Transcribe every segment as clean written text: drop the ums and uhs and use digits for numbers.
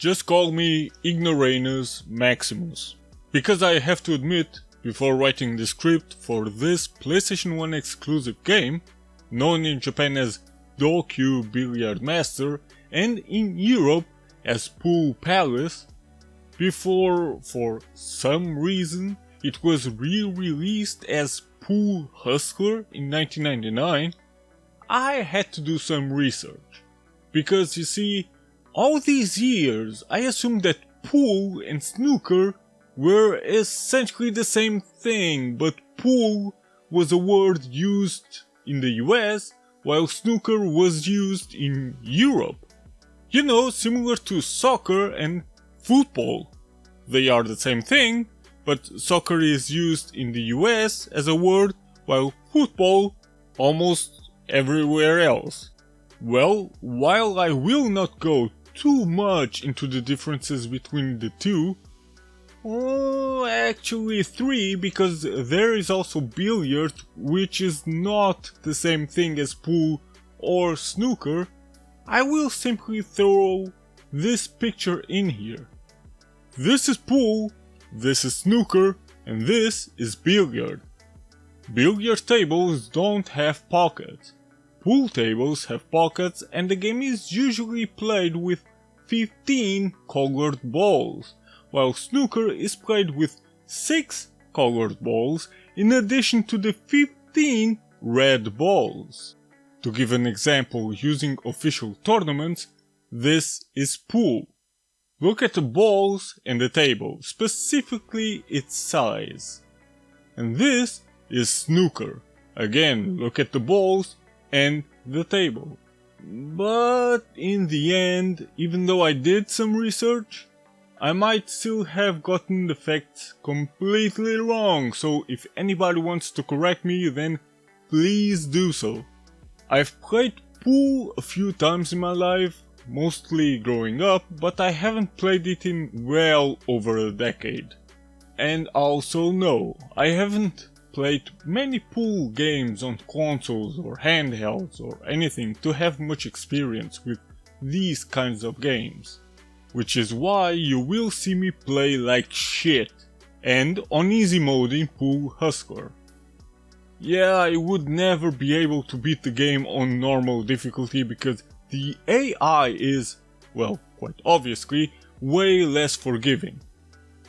Just call me Ignoramus Maximus. Because I have to admit, before writing the script for this PlayStation 1 exclusive game, known in Japan as Dokyu Billiard Master and in Europe as Pool Palace, before, for some reason, it was re-released as Pool Hustler in 1999, I had to do some research. Because you see, all these years I assumed that pool and snooker were essentially the same thing, but pool was a word used in the US while snooker was used in Europe. You know, similar to soccer and football. They are the same thing, but soccer is used in the US as a word while football almost everywhere else. Well, while I will not go too much into the differences between the two, actually 3, because there is also billiard, which is not the same thing as pool or snooker, I will simply throw this picture in here. This is pool, this is snooker, and this is billiard. Billiard tables don't have pockets. Pool tables have pockets, and the game is usually played with 15 colored balls, while snooker is played with 6 colored balls in addition to the 15 red balls. To give an example using official tournaments, this is pool. Look at the balls and the table, specifically its size. And this is snooker. Again, look at the balls and the table. But in the end, even though I did some research, I might still have gotten the facts completely wrong, so if anybody wants to correct me, then please do so. I've played pool a few times in my life, mostly growing up, but I haven't played it in well over a decade. And also no, I haven't played many pool games on consoles or handhelds or anything to have much experience with these kinds of games. Which is why you will see me play like shit and on easy mode in Pool Hustler. Yeah, I would never be able to beat the game on normal difficulty because the AI is, well, quite obviously, way less forgiving.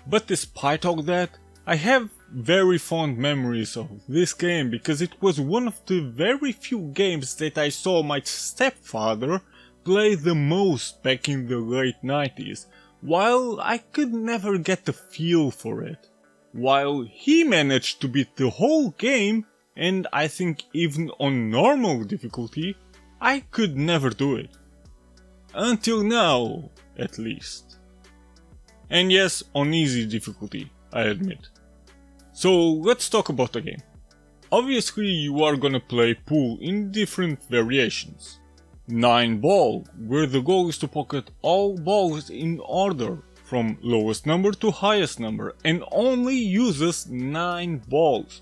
But despite all that, I have very fond memories of this game because it was one of the very few games that I saw my stepfather play the most back in the late 90s, while I could never get the feel for it. While he managed to beat the whole game, and I think even on normal difficulty, I could never do it. Until now, at least. And yes, on easy difficulty, I admit. So let's talk about the game. Obviously you are gonna play pool in different variations. 9 ball, where the goal is to pocket all balls in order, from lowest number to highest number, and only uses 9 balls.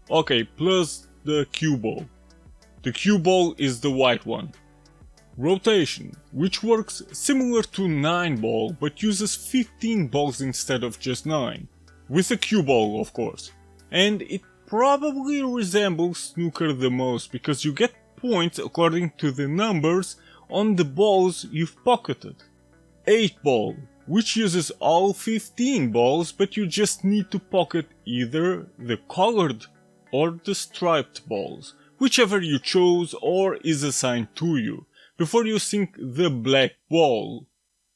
Okay, plus the cue ball. The cue ball is the white one. Rotation, which works similar to 9 ball but uses 15 balls instead of just 9. With a cue ball, of course. And it probably resembles snooker the most because you get points according to the numbers on the balls you've pocketed. 8 ball, which uses all 15 balls but you just need to pocket either the colored or the striped balls, whichever you chose or is assigned to you, before you sink the black ball.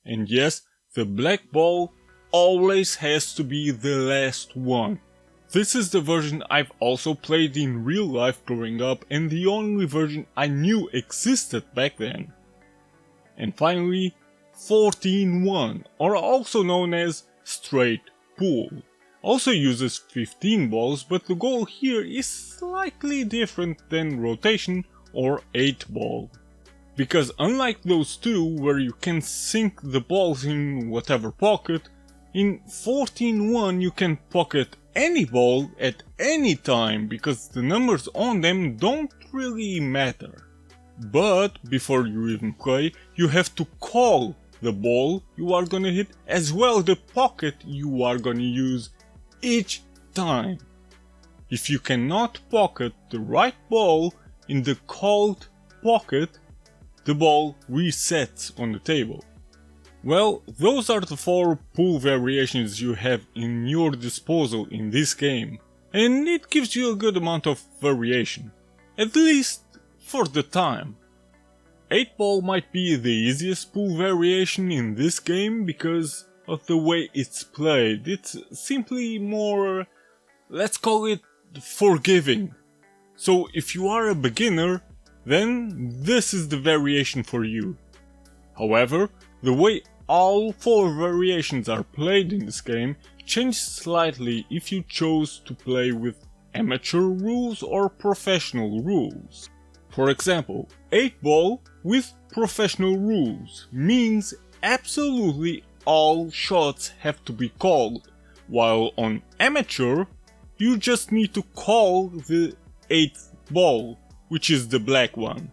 And yes, the black ball always has to be the last one. This is the version I've also played in real life growing up and the only version I knew existed back then. And finally, 14-1, or also known as straight pool. Also uses 15 balls, but the goal here is slightly different than rotation or 8 ball. Because unlike those two where you can sink the balls in whatever pocket, in 14-1 you can pocket any ball at any time because the numbers on them don't really matter. But before you even play, you have to call the ball you are gonna hit as well the pocket you are gonna use each time. If you cannot pocket the right ball in the called pocket, the ball resets on the table. Well, those are the 4 pool variations you have in your disposal in this game, and it gives you a good amount of variation, at least for the time. 8-ball might be the easiest pool variation in this game because of the way it's played. It's simply more, let's call it, forgiving. So if you are a beginner, then this is the variation for you. However, the way all 4 variations are played in this game changes slightly if you chose to play with amateur rules or professional rules. For example, 8-ball with professional rules means absolutely all shots have to be called, while on amateur you just need to call the 8th ball, which is the black one.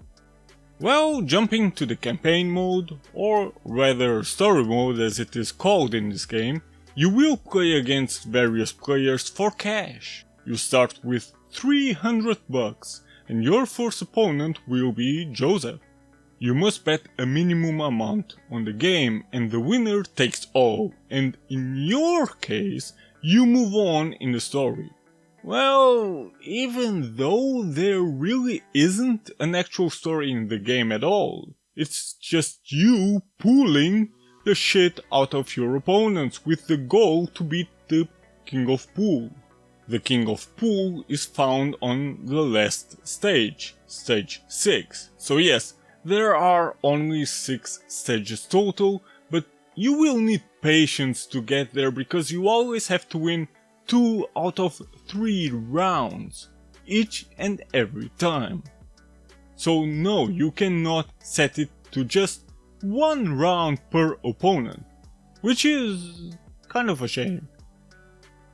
Well, jumping to the campaign mode, or rather story mode as it is called in this game, you will play against various players for cash. You start with 300 bucks and your first opponent will be Joseph. You must bet a minimum amount on the game and the winner takes all, and in your case, you move on in the story. Well, even though there really isn't an actual story in the game at all, it's just you pulling the shit out of your opponents with the goal to beat the King of Pool. The King of Pool is found on the last stage, stage 6. So yes, there are only 6 stages total, but you will need patience to get there because you always have to win 2 out of 3 rounds, each and every time. So no, you cannot set it to just 1 round per opponent, which is kind of a shame.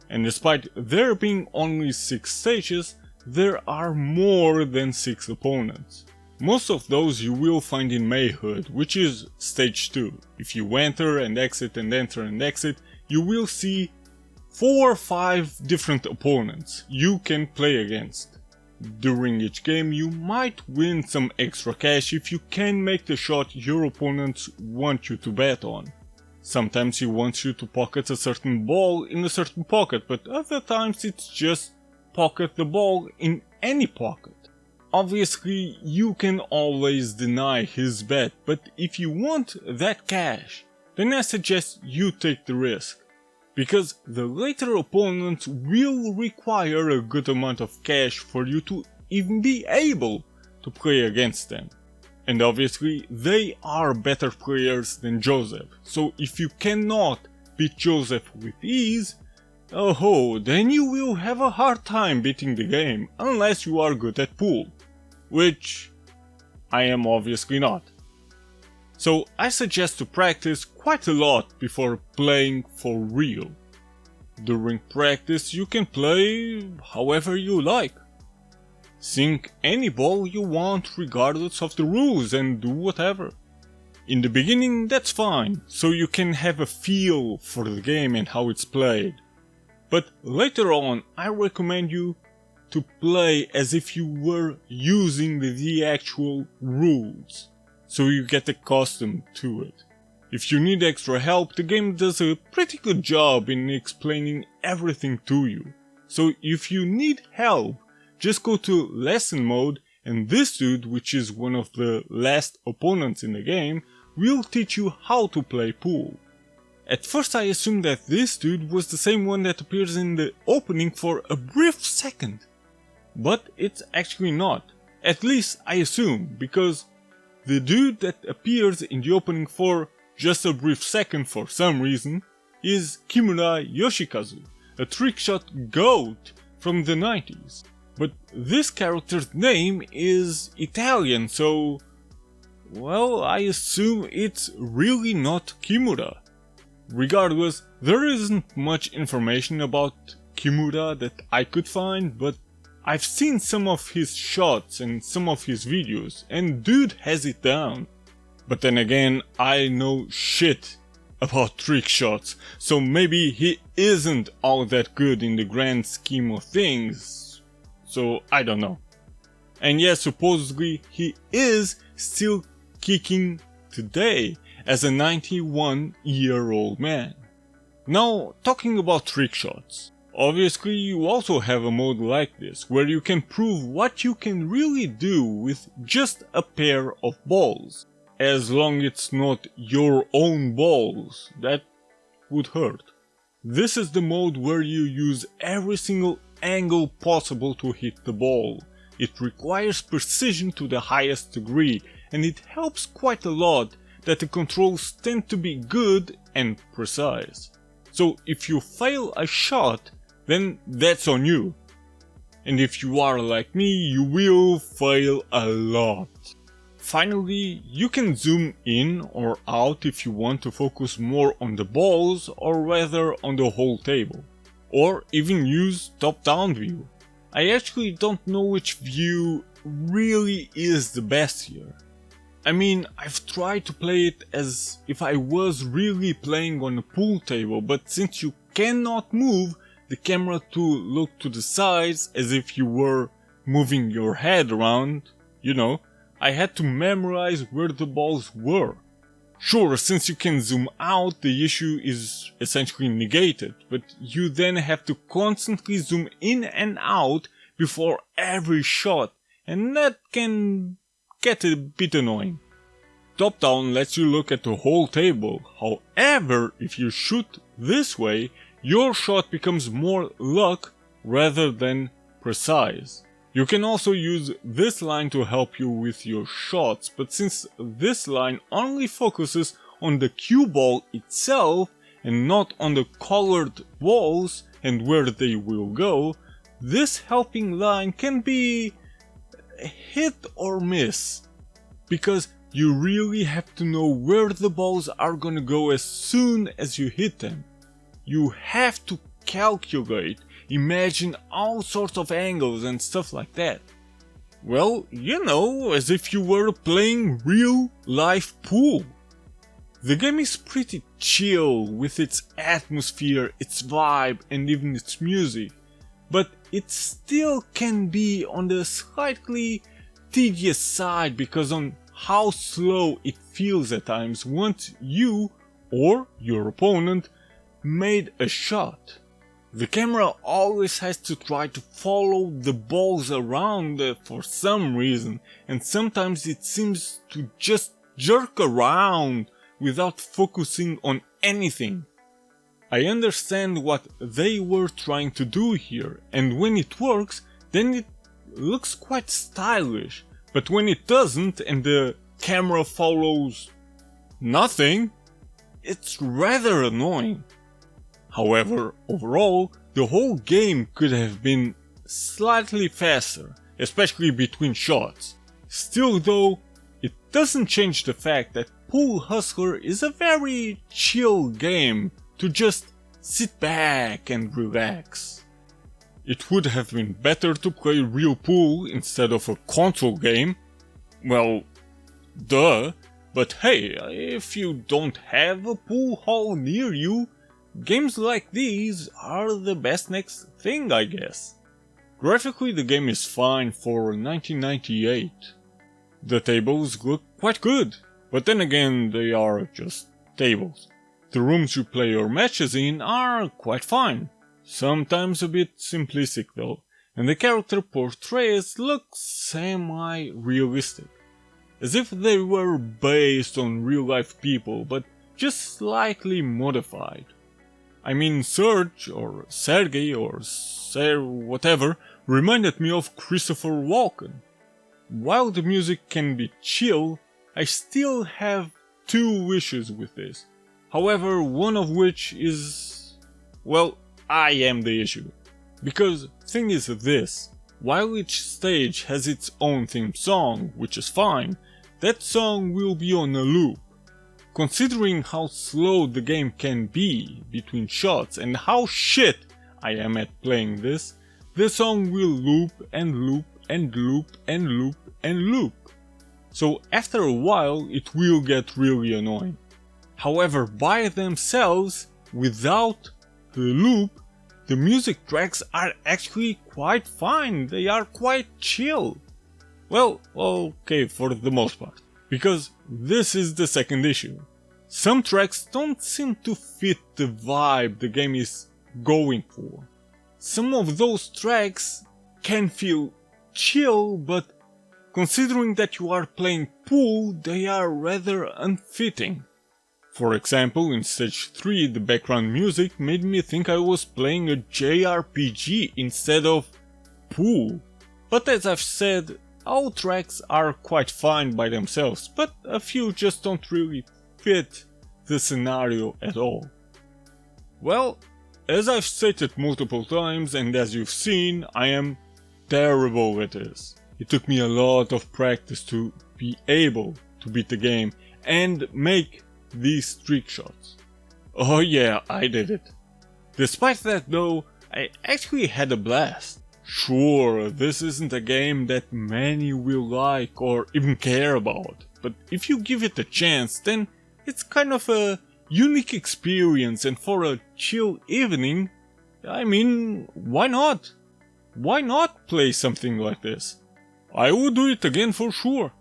And despite there being only 6 stages, there are more than 6 opponents. Most of those you will find in Mayhood, which is stage 2. If you enter and exit and enter and exit, you will see 4 or 5 different opponents you can play against. During each game you might win some extra cash if you can make the shot your opponents want you to bet on. Sometimes he wants you to pocket a certain ball in a certain pocket, but other times it's just pocket the ball in any pocket. Obviously you can always deny his bet, but if you want that cash, then I suggest you take the risk. Because the later opponents will require a good amount of cash for you to even be able to play against them. And obviously they are better players than Joseph, so if you cannot beat Joseph with ease, then you will have a hard time beating the game unless you are good at pool, which I am obviously not. So I suggest to practice quite a lot before playing for real. During practice you can play however you like. Sink any ball you want regardless of the rules and do whatever. In the beginning that's fine, so you can have a feel for the game and how it's played. But later on I recommend you to play as if you were using the actual rules, so you get accustomed to it. If you need extra help, the game does a pretty good job in explaining everything to you. So if you need help, just go to lesson mode and this dude, which is one of the last opponents in the game, will teach you how to play pool. At first I assumed that this dude was the same one that appears in the opening for a brief second. But it's actually not. At least I assume, because the dude that appears in the opening for just a brief second for some reason is Kimura Yoshikazu, a trickshot GOAT from the 90s. But this character's name is Italian, so well, I assume it's really not Kimura. Regardless, there isn't much information about Kimura that I could find, but I've seen some of his shots and some of his videos, and dude has it down. But then again, I know shit about trick shots, so maybe he isn't all that good in the grand scheme of things, so I don't know. And yes, supposedly he is still kicking today as a 91-year-old man. Now, talking about trick shots, obviously you also have a mode like this where you can prove what you can really do with just a pair of balls. As long as it's not your own balls, that would hurt. This is the mode where you use every single angle possible to hit the ball. It requires precision to the highest degree, and it helps quite a lot that the controls tend to be good and precise. So if you fail a shot, then that's on you. And if you are like me, you will fail a lot. Finally, you can zoom in or out if you want to focus more on the balls or rather on the whole table. Or even use top-down view. I actually don't know which view really is the best here. I mean, I've tried to play it as if I was really playing on a pool table, but since you cannot move the camera to look to the sides as if you were moving your head around, you know, I had to memorize where the balls were. Sure, since you can zoom out, the issue is essentially negated, but you then have to constantly zoom in and out before every shot, and that can get a bit annoying. Top down lets you look at the whole table, however, if you shoot this way, your shot becomes more luck rather than precise. You can also use this line to help you with your shots, but since this line only focuses on the cue ball itself and not on the colored balls and where they will go, this helping line can be hit or miss, because you really have to know where the balls are gonna go as soon as you hit them. You have to calculate, imagine all sorts of angles and stuff like that. Well, you know, as if you were playing real life pool. The game is pretty chill with its atmosphere, its vibe and even its music, but it still can be on the slightly tedious side because on how slow it feels at times once you or your opponent made a shot. The camera always has to try to follow the balls around for some reason, and sometimes it seems to just jerk around without focusing on anything. I understand what they were trying to do here, and when it works, then it looks quite stylish, but when it doesn't and the camera follows nothing, it's rather annoying. However, overall, the whole game could have been slightly faster, especially between shots. Still though, it doesn't change the fact that Pool Hustler is a very chill game to just sit back and relax. It would have been better to play real pool instead of a console game. Well, duh, but hey, if you don't have a pool hall near you, games like these are the best next thing, I guess. Graphically, the game is fine for 1998. The tables look quite good, but then again they are just tables. The rooms you play your matches in are quite fine, sometimes a bit simplistic though, and the character portraits look semi-realistic, as if they were based on real-life people, but just slightly modified. I mean, Serge, or Sergey, or whatever, reminded me of Christopher Walken. While the music can be chill, I still have two issues with this. However, one of which is... well, I am the issue. Because, thing is this, while each stage has its own theme song, which is fine, that song will be on a loop. Considering how slow the game can be between shots and how shit I am at playing this, the song will loop and loop and loop and loop and loop. so after a while it will get really annoying. However, by themselves, without the loop, the music tracks are actually quite fine, they are quite chill. Well, okay, for the most part. Because this is the second issue. Some tracks don't seem to fit the vibe the game is going for. Some of those tracks can feel chill, but considering that you are playing pool, they are rather unfitting. For example, in stage 3 the background music made me think I was playing a JRPG instead of pool. But as I've said, all tracks are quite fine by themselves, but a few just don't really fit the scenario at all. Well, as I've stated multiple times and as you've seen, I am terrible at this. It took me a lot of practice to be able to beat the game and make these trick shots. Oh yeah, I did it. Despite that though, I actually had a blast. Sure, this isn't a game that many will like or even care about, but if you give it a chance, then it's kind of a unique experience, and for a chill evening, I mean, why not? Why not play something like this? I would do it again for sure.